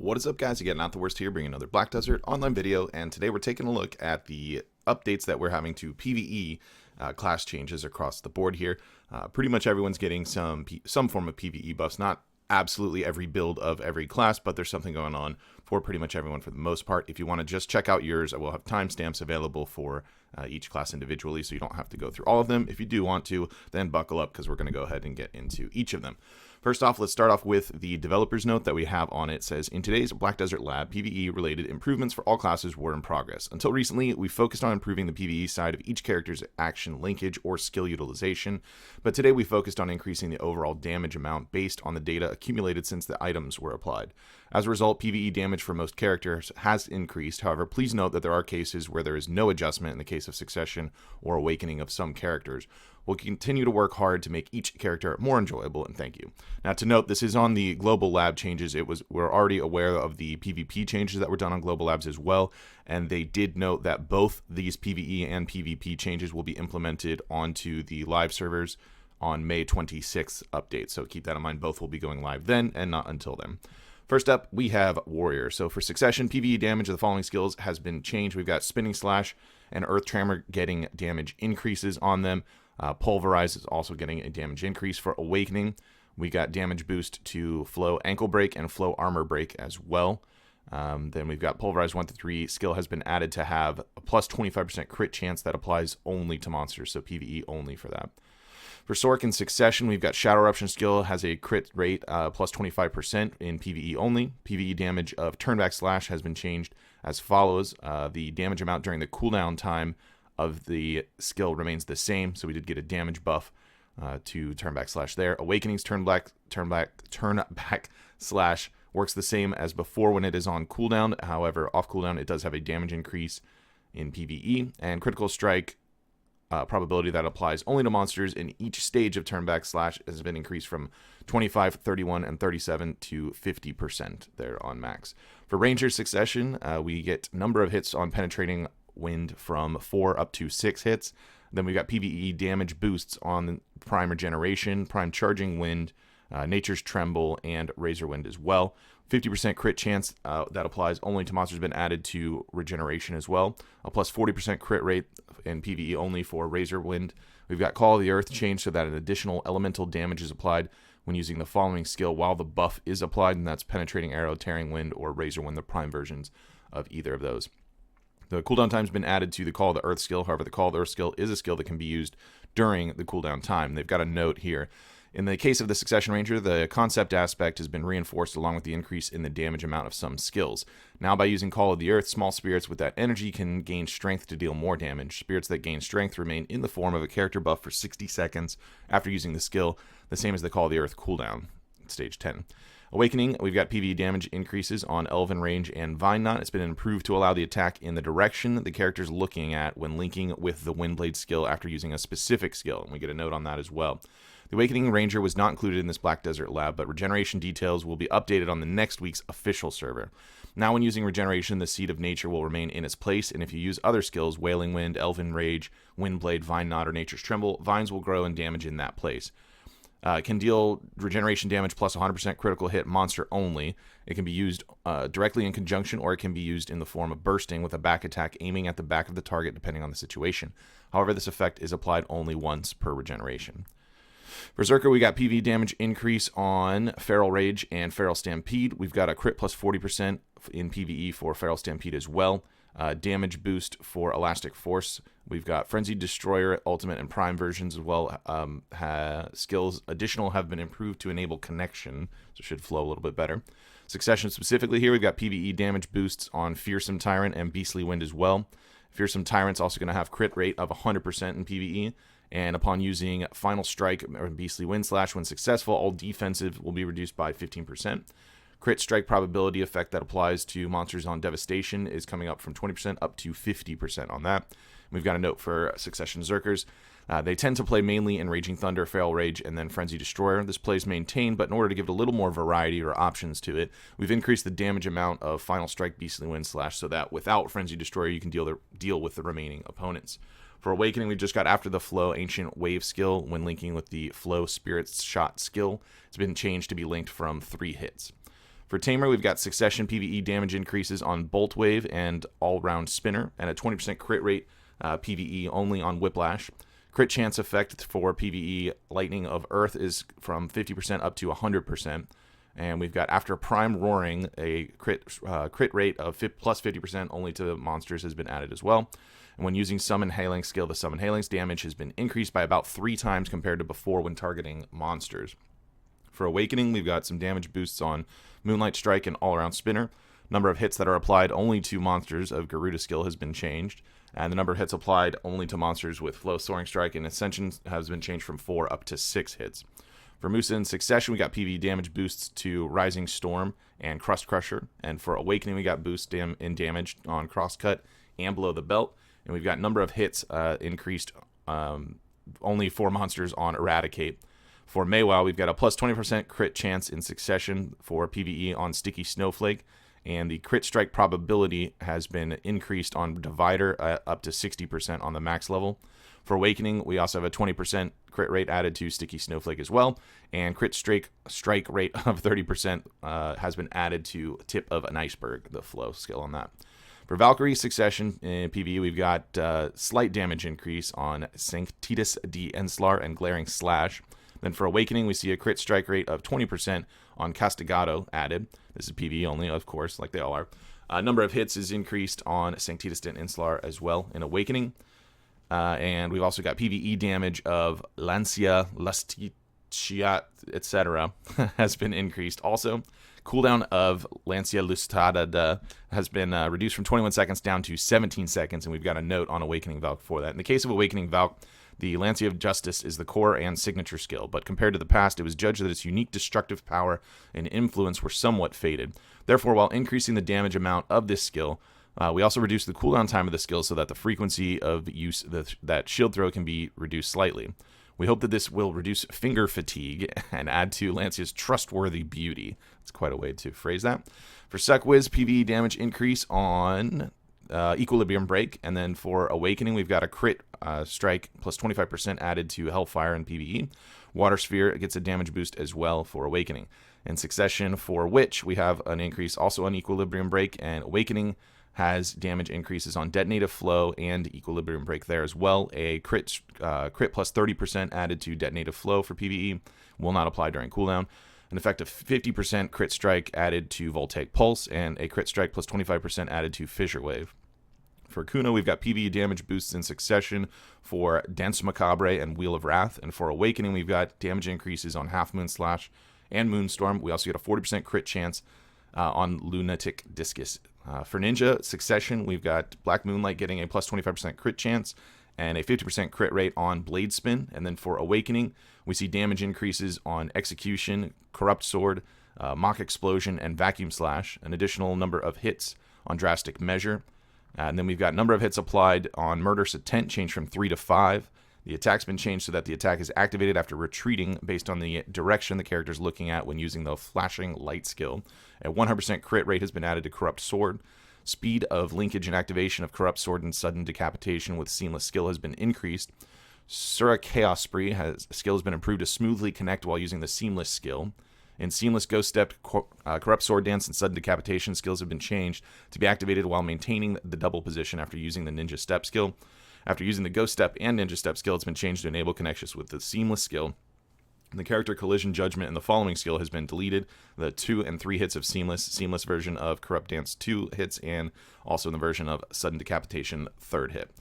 What is up, guys? You get NotTheWorst here, bringing another Black Desert online video, and today we're taking a look at the updates that we're having to PvE class changes across the board here. Pretty much everyone's getting some form of PvE buffs, not absolutely every build of every class, but there's something going on for pretty much everyone for the most part. If you want to just check out yours, I will have timestamps available for each class individually, so you don't have to go through all of them. If you do want to, then buckle up because we're going to go ahead and get into each of them. First off, let's start off with the developer's note that we have on it. It says, in today's Black Desert Lab, PvE-related improvements for all classes were in progress. Until recently, we focused on improving the PvE side of each character's action linkage or skill utilization, but today we focused on increasing the overall damage amount based on the data accumulated since the items were applied. As a result, PvE damage for most characters has increased. However, please note that there are cases where there is no adjustment in the case of Succession or Awakening of some characters. We'll continue to work hard to make each character more enjoyable, and thank you. Now, to note, this is on the global lab changes. We're already aware of the PvP changes that were done on global labs as well, and they did note that both these PvE and PvP changes will be implemented onto the live servers on May 26th update. So keep that in mind. Both will be going live then and not until then. First up, we have Warrior. So for Succession, PvE damage of the following skills has been changed. We've got Spinning Slash and Earth Tremor getting damage increases on them. Pulverize is also getting a damage increase. For Awakening, we got damage boost to Flow Ankle Break and Flow Armor Break as well. Then we've got Pulverize 1 to 3 skill has been added to have a plus 25% crit chance that applies only to monsters, so PvE only for that. For Sorc in Succession, we've got Shadow Eruption skill has a crit rate plus 25% in PvE only. PvE damage of Turnback Slash has been changed as follows. The damage amount during the cooldown time of the skill remains the same, so we did get a damage buff to Turnback Slash there. Awakening's Turnback Slash works the same as before when it is on cooldown. However, off cooldown, it does have a damage increase in PvE. And Critical Strike probability that applies only to monsters in each stage of Turnback Slash has been increased from 25, 31, and 37 to 50% there on max. For Ranger Succession, we get number of hits on Penetrating Wind from 4 up to 6 hits. Then we've got PvE damage boosts on Prime Regeneration, Prime Charging Wind, Nature's Tremble, and Razor Wind as well. 50% crit chance that applies only to monsters been added to Regeneration as well. A plus 40% crit rate in PvE only for Razor Wind. We've got Call of the Earth changed so that an additional elemental damage is applied when using the following skill while the buff is applied, and that's Penetrating Arrow, Tearing Wind, or Razor Wind, the prime versions of either of those. The cooldown time has been added to the Call of the Earth skill. However, the Call of the Earth skill is a skill that can be used during the cooldown time. They've got a note here. In the case of the Succession Ranger, the concept aspect has been reinforced along with the increase in the damage amount of some skills. Now, by using Call of the Earth, small spirits with that energy can gain strength to deal more damage. Spirits that gain strength remain in the form of a character buff for 60 seconds after using the skill, the same as the Call of the Earth cooldown, stage 10. Awakening, we've got PvE damage increases on Elven Range and Vine Knot. It's been improved to allow the attack in the direction the character's looking at when linking with the Windblade skill after using a specific skill, and we get a note on that as well. The Awakening Ranger was not included in this Black Desert Lab, but regeneration details will be updated on the next week's official server. Now, when using regeneration, the Seed of Nature will remain in its place, and if you use other skills, Wailing Wind, Elven Rage, Windblade, Vine Knot, or Nature's Tremble, vines will grow and damage in that place. Can deal regeneration damage plus 100% critical hit monster only. It can be used directly in conjunction, or it can be used in the form of bursting with a back attack aiming at the back of the target depending on the situation. However, this effect is applied only once per regeneration. For Zerker, we got PvE damage increase on Feral Rage and Feral Stampede. We've got a crit plus 40% in PvE for Feral Stampede as well. Damage boost for Elastic Force. We've got Frenzied Destroyer, Ultimate, and Prime versions as well. Skills additional have been improved to enable connection, so it should flow a little bit better. Succession specifically here, we've got PvE damage boosts on Fearsome Tyrant and Beastly Wind as well. Fearsome Tyrant's also going to have crit rate of 100% in PvE, and upon using Final Strike or Beastly Wind Slash when successful, all defensive will be reduced by 15%. Crit strike probability effect that applies to monsters on Devastation is coming up from 20% up to 50% on that. We've got a note for Succession Zerkers. They tend to play mainly in Raging Thunder, Feral Rage, and then Frenzy Destroyer. This play is maintained, but in order to give it a little more variety or options to it, we've increased the damage amount of Final Strike, Beastly Wind Slash, so that without Frenzy Destroyer, you can deal with the remaining opponents. For Awakening, we just got After the Flow Ancient Wave skill when linking with the Flow Spirit's Shot skill. It's been changed to be linked from 3 hits. For Tamer, we've got Succession PvE damage increases on Bolt Wave and All-Round Spinner, and a 20% crit rate PvE only on Whiplash. Crit chance effect for PvE Lightning of Earth is from 50% up to 100%. And we've got After Prime Roaring, a crit rate of plus 50% only to monsters has been added as well. And when using Summon Hailing skill, the Summon Hailing's damage has been increased by about 3 times compared to before when targeting monsters. For Awakening, we've got some damage boosts on Moonlight Strike and All-Around Spinner. Number of hits that are applied only to monsters of Garuda skill has been changed. And the number of hits applied only to monsters with Flow, Soaring Strike, and Ascension has been changed from 4 up to 6 hits. For Musa in Succession, we got PvE damage boosts to Rising Storm and Crust Crusher. And for Awakening, we got boosts in damage on Crosscut and Below the Belt. And we've got number of hits increased only for monsters on Eradicate. For Maehwa, we've got a plus 20% crit chance in Succession for PvE on Sticky Snowflake. And the crit strike probability has been increased on Divider up to 60% on the max level. For Awakening, we also have a 20% crit rate added to Sticky Snowflake as well. And crit strike rate of 30% has been added to Tip of an Iceberg, the flow skill on that. For Valkyrie Succession in PvE, we've got slight damage increase on Sanctitas de Enslar and Glaring Slash. Then for Awakening, we see a crit strike rate of 20% on Castigado added. This is PvE only, of course, like they all are. Number of hits is increased on Sanctitas de Enslar as well in Awakening. And we've also got PvE damage of Lancia, Lusticia, etc. has been increased also. Cooldown of Lancia Lustrada has been reduced from 21 seconds down to 17 seconds, and we've got a note on Awakening Valk for that. In the case of Awakening Valk, the Lancia of Justice is the core and signature skill, but compared to the past, it was judged that its unique destructive power and influence were somewhat faded. Therefore, while increasing the damage amount of this skill, we also reduced the cooldown time of the skill so that the frequency of use that shield throw can be reduced slightly. We hope that this will reduce finger fatigue and add to Lancia's trustworthy beauty. That's quite a way to phrase that. For Suckwiz, PvE damage increase on Equilibrium Break. And then for Awakening, we've got a crit strike plus 25% added to Hellfire and PvE. Water Sphere gets a damage boost as well for Awakening. In Succession, for Witch, we have an increase also on Equilibrium Break, and Awakening has damage increases on Detonative Flow and Equilibrium Break there as well. A crit plus 30% added to Detonative Flow for PvE will not apply during cooldown. An effective 50% crit strike added to Voltaic Pulse, and a crit strike plus 25% added to Fissure Wave. For Kuno, we've got PvE damage boosts in Succession for Dance Macabre and Wheel of Wrath. And for Awakening, we've got damage increases on Half Moon Slash and Moonstorm. We also get a 40% crit chance on Lunatic Discus. For Ninja Succession, we've got Black Moonlight getting a plus 25% crit chance and a 50% crit rate on Blade Spin. And then for Awakening, we see damage increases on Execution, Corrupt Sword, Mock Explosion, and Vacuum Slash. An additional number of hits on Drastic Measure. And then we've got number of hits applied on Murderous Intent changed from 3 to 5. The attack's been changed so that the attack is activated after retreating based on the direction the character is looking at when using the Flashing Light skill. A 100% crit rate has been added to Corrupt Sword. Speed of linkage and activation of Corrupt Sword and Sudden Decapitation with Seamless skill has been increased. Sura Chaos Spree skill has been improved to smoothly connect while using the Seamless skill. In Seamless Ghost Step, Corrupt Sword Dance and Sudden Decapitation skills have been changed to be activated while maintaining the double position after using the Ninja Step skill. After using the Ghost Step and Ninja Step skill, it's been changed to enable connections with the Seamless skill. The character Collision Judgment and the following skill has been deleted. The 2 and 3 hits of Seamless version of Corrupt Dance 2 hits, and also in the version of Sudden Decapitation 3rd hit.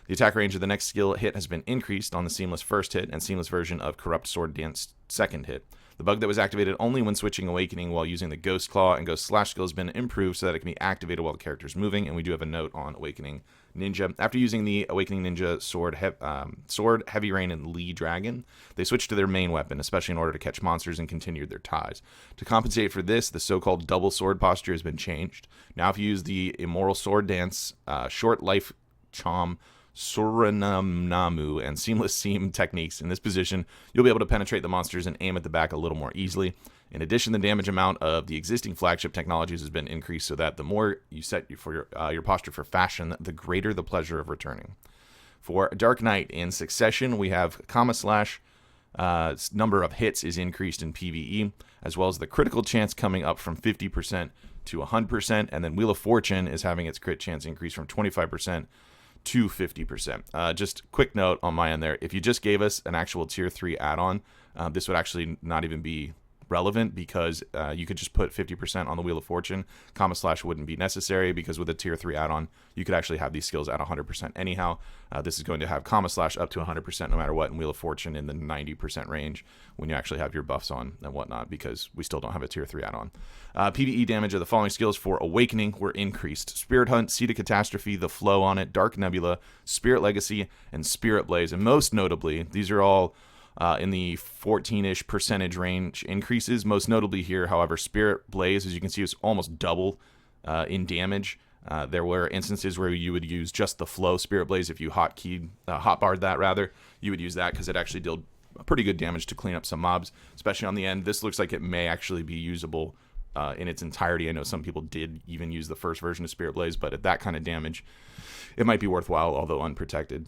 The attack range of the next skill hit has been increased on the Seamless 1st hit and Seamless version of Corrupt Sword Dance 2nd hit. The bug that was activated only when switching Awakening while using the Ghost Claw and Ghost Slash skill has been improved so that it can be activated while the character is moving, and we do have a note on Awakening Ninja. After using the Awakening Ninja Sword, Heavy Rain, and Lee Dragon, they switched to their main weapon, especially in order to catch monsters and continued their ties. To compensate for this, the so-called double sword posture has been changed. Now if you use the Immoral Sword Dance, Short Life Charm, Suranamnamu, and Seamless Seam techniques in this position, you'll be able to penetrate the monsters and aim at the back a little more easily. In addition, the damage amount of the existing flagship technologies has been increased so that the more you set for your posture for fashion, the greater the pleasure of returning. For Dark Knight in Succession, we have Kama Slash, number of hits is increased in PvE, as well as the critical chance coming up from 50% to 100%, and then Wheel of Fortune is having its crit chance increase from 25% to 50%. Just quick note on my end there, if you just gave us an actual tier 3 add-on, this would actually not even be relevant, because you could just put 50% on the Wheel of Fortune. Comma slash wouldn't be necessary, because with a tier 3 add-on, you could actually have these skills at 100% anyhow. This is going to have comma slash up to 100% no matter what, and Wheel of Fortune in the 90% range when you actually have your buffs on and whatnot, because we still don't have a tier 3 add-on. PvE damage of the following skills for Awakening were increased: Spirit Hunt, Seed of Catastrophe, the Flow on it, Dark Nebula, Spirit Legacy, and Spirit Blaze. And most notably, these are all in the 14-ish percentage range increases. Most notably here, however, Spirit Blaze, as you can see, is almost double in damage. There were instances where you would use just the Flow Spirit Blaze. If you hotbarred that, rather, you would use that because it actually dealt pretty good damage to clean up some mobs, especially on the end. This looks like it may actually be usable in its entirety. I know some people did even use the first version of Spirit Blaze, but at that kind of damage, it might be worthwhile, although unprotected.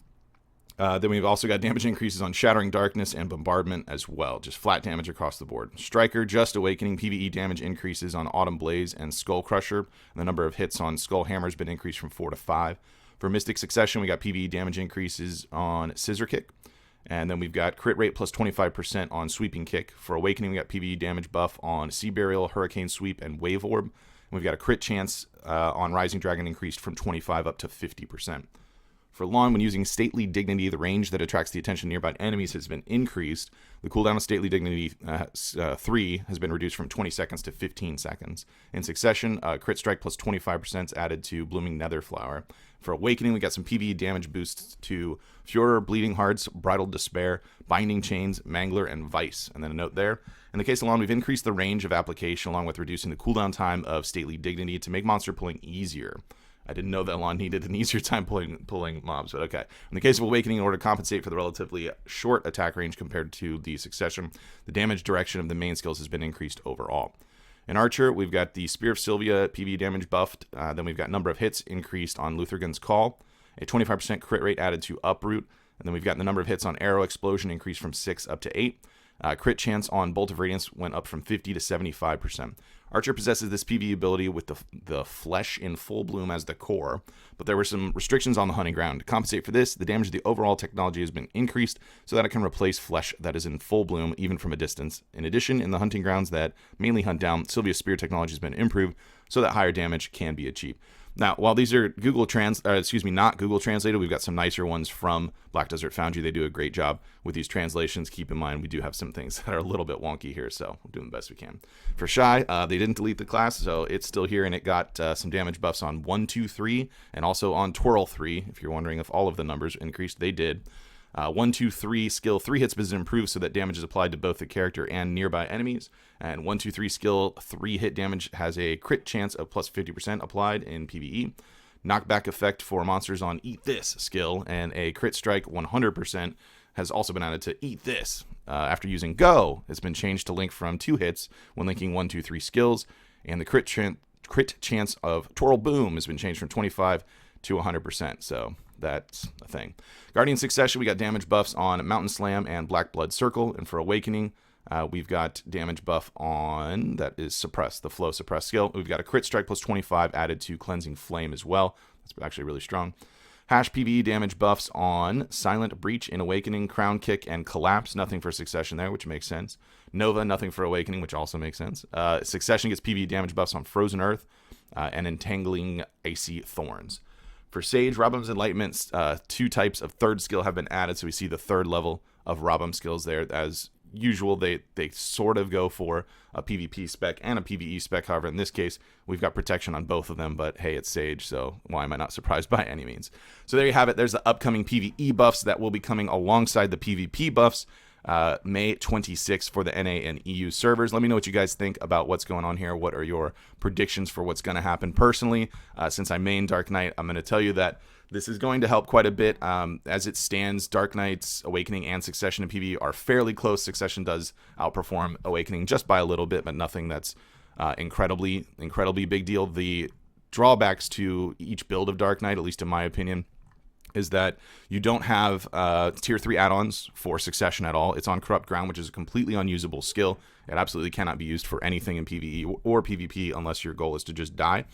Then we've also got damage increases on Shattering Darkness and Bombardment as well. Just flat damage across the board. Striker, Just Awakening, PvE damage increases on Autumn Blaze and Skull Crusher. And the number of hits on Skull Hammer has been increased from 4 to 5. For Mystic Succession, we got PvE damage increases on Scissor Kick. And then we've got crit rate plus 25% on Sweeping Kick. For Awakening, we got PvE damage buff on Sea Burial, Hurricane Sweep, and Wave Orb. And we've got a crit chance on Rising Dragon increased from 25 up to 50%. For Lahn, when using Stately Dignity, the range that attracts the attention of nearby enemies has been increased. The cooldown of Stately Dignity 3 has been reduced from 20 seconds to 15 seconds. In Succession, crit strike plus 25% is added to Blooming Nether Flower. For Awakening, we got some PvE damage boosts to Furor, Bleeding Hearts, Bridal Despair, Binding Chains, Mangler, and Vice. And then a note there. In the case of Lahn, we've increased the range of application along with reducing the cooldown time of Stately Dignity to make monster pulling easier. I didn't know that Lahn needed an easier time pulling mobs, but okay. In the case of Awakening, in order to compensate for the relatively short attack range compared to the Succession, the damage direction of the main skills has been increased overall. In Archer, we've got the Spear of Sylvia PvE damage buffed. Then we've got number of hits increased on Luthorgun's Call, a 25% crit rate added to Uproot, and then we've got the number of hits on Arrow Explosion increased from 6 up to 8. Crit chance on Bolt of Radiance went up from 50 to 75%. Archer possesses this PvE ability with the flesh in full bloom as the core, but there were some restrictions on the hunting ground. To compensate for this, the damage of the overall technology has been increased so that it can replace flesh that is in full bloom even from a distance. In addition, in the hunting grounds that mainly hunt down, Sylvia's spear technology has been improved so that higher damage can be achieved. Now, while these are not Google translated, we've got some nicer ones from Black Desert Foundry. They do a great job with these translations. Keep in mind, we do have some things that are a little bit wonky here, so we're doing the best we can. For Shy, they didn't delete the class, so it's still here, and it got some damage buffs on 1, 2, 3, and also on Twirl 3. If you're wondering if all of the numbers increased, they did. 1, 2, 3 skill 3 hits is improved so that damage is applied to both the character and nearby enemies. And 1, 2, 3 skill 3 hit damage has a crit chance of plus 50% applied in PvE. Knockback effect for monsters on Eat This skill, and a crit strike 100% has also been added to Eat This. After using Go, it's been changed to link from 2 hits when linking 1, 2, 3 skills, and the crit chance of Twirl Boom has been changed from 25 to 100%. So that's a thing. Guardian Succession, we got damage buffs on Mountain Slam and Black Blood Circle, and for Awakening, we've got damage buff on, that is Suppress, the Flow Suppress skill. We've got a crit strike plus 25 added to Cleansing Flame as well. That's actually really strong. Hash PvE damage buffs on Silent Breach in Awakening, Crown Kick, and Collapse. Nothing for Succession there, which makes sense. Nova, nothing for Awakening, which also makes sense. Succession gets PvE damage buffs on Frozen Earth and Entangling Icy Thorns. For Sage, Robum's Enlightenment, 2 types of third skill have been added, so we see the third level of Robum skills there. As usual, they sort of go for a PvP spec and a PvE spec. However, in this case, we've got protection on both of them, but hey, it's Sage, so why am I not surprised by any means? So there you have it. There's the upcoming PvE buffs that will be coming alongside the PvP buffs. May 26th for the NA and EU servers. Let me know what you guys think about what's going on here. What are your predictions for what's going to happen? Personally, since I main Dark Knight, I'm going to tell you that this is going to help quite a bit. As it stands, Dark Knight's Awakening and Succession in PvE are fairly close. Succession does outperform Awakening just by a little bit, but nothing that's incredibly big deal. The drawbacks to each build of Dark Knight, at least in my opinion, is that you don't have tier 3 add-ons for succession at all. It's on corrupt ground, which is a completely unusable skill. It absolutely cannot be used for anything in PvE or PvP unless your goal is to just die.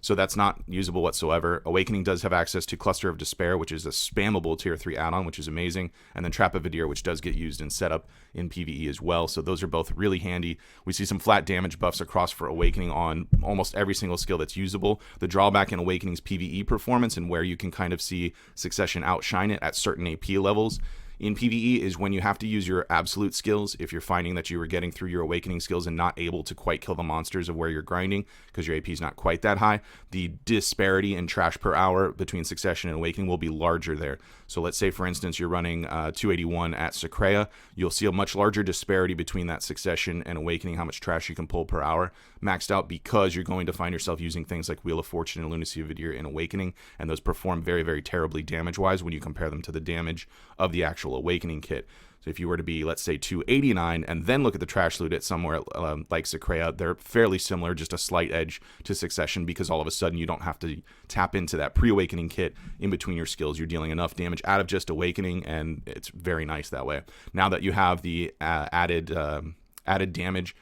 So that's not usable whatsoever. Awakening does have access to Cluster of Despair, which is a spammable tier 3 add-on, which is amazing. And then Trap of Vidir, which does get used in setup in PvE as well. So those are both really handy. We see some flat damage buffs across for Awakening on almost every single skill that's usable. The drawback in Awakening's PvE performance, and where you can kind of see Succession outshine it at certain AP levels in PvE, is when you have to use your absolute skills. If you're finding that you are getting through your Awakening skills and not able to quite kill the monsters of where you're grinding because your AP is not quite that high, the disparity in trash per hour between Succession and Awakening will be larger there. So let's say, for instance, you're running 281 at Zerker, you'll see a much larger disparity between that Succession and Awakening, how much trash you can pull per hour, maxed out, because you're going to find yourself using things like Wheel of Fortune and Lunacy of Vidir in Awakening, and those perform very, very terribly damage-wise when you compare them to the damage of the actual Awakening kit. So if you were to be, let's say, 289 and then look at the trash loot at somewhere like Zerker, they're fairly similar, just a slight edge to Succession, because all of a sudden you don't have to tap into that pre-Awakening kit in between your skills. You're dealing enough damage out of just Awakening, and it's very nice that way. Now that you have the added damage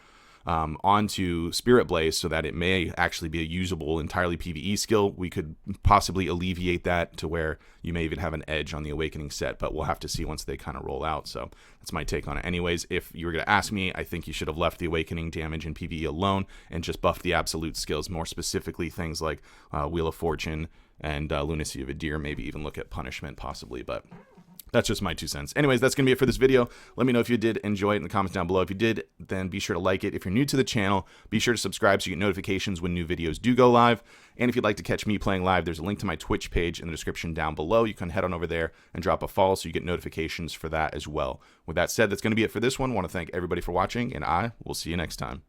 onto Spirit Blaze, so that it may actually be a usable entirely PvE skill, we could possibly alleviate that to where you may even have an edge on the Awakening set, but we'll have to see once they kind of roll out. So that's my take on it. Anyways, if you were going to ask me, I think you should have left the Awakening damage in PvE alone and just buffed the absolute skills, more specifically things like Wheel of Fortune and Lunacy of Vidir, maybe even look at Punishment possibly, but that's just my 2 cents. Anyways, that's going to be it for this video. Let me know if you did enjoy it in the comments down below. If you did, then be sure to like it. If you're new to the channel, be sure to subscribe so you get notifications when new videos do go live. And if you'd like to catch me playing live, there's a link to my Twitch page in the description down below. You can head on over there and drop a follow so you get notifications for that as well. With that said, that's going to be it for this one. I want to thank everybody for watching, and I will see you next time.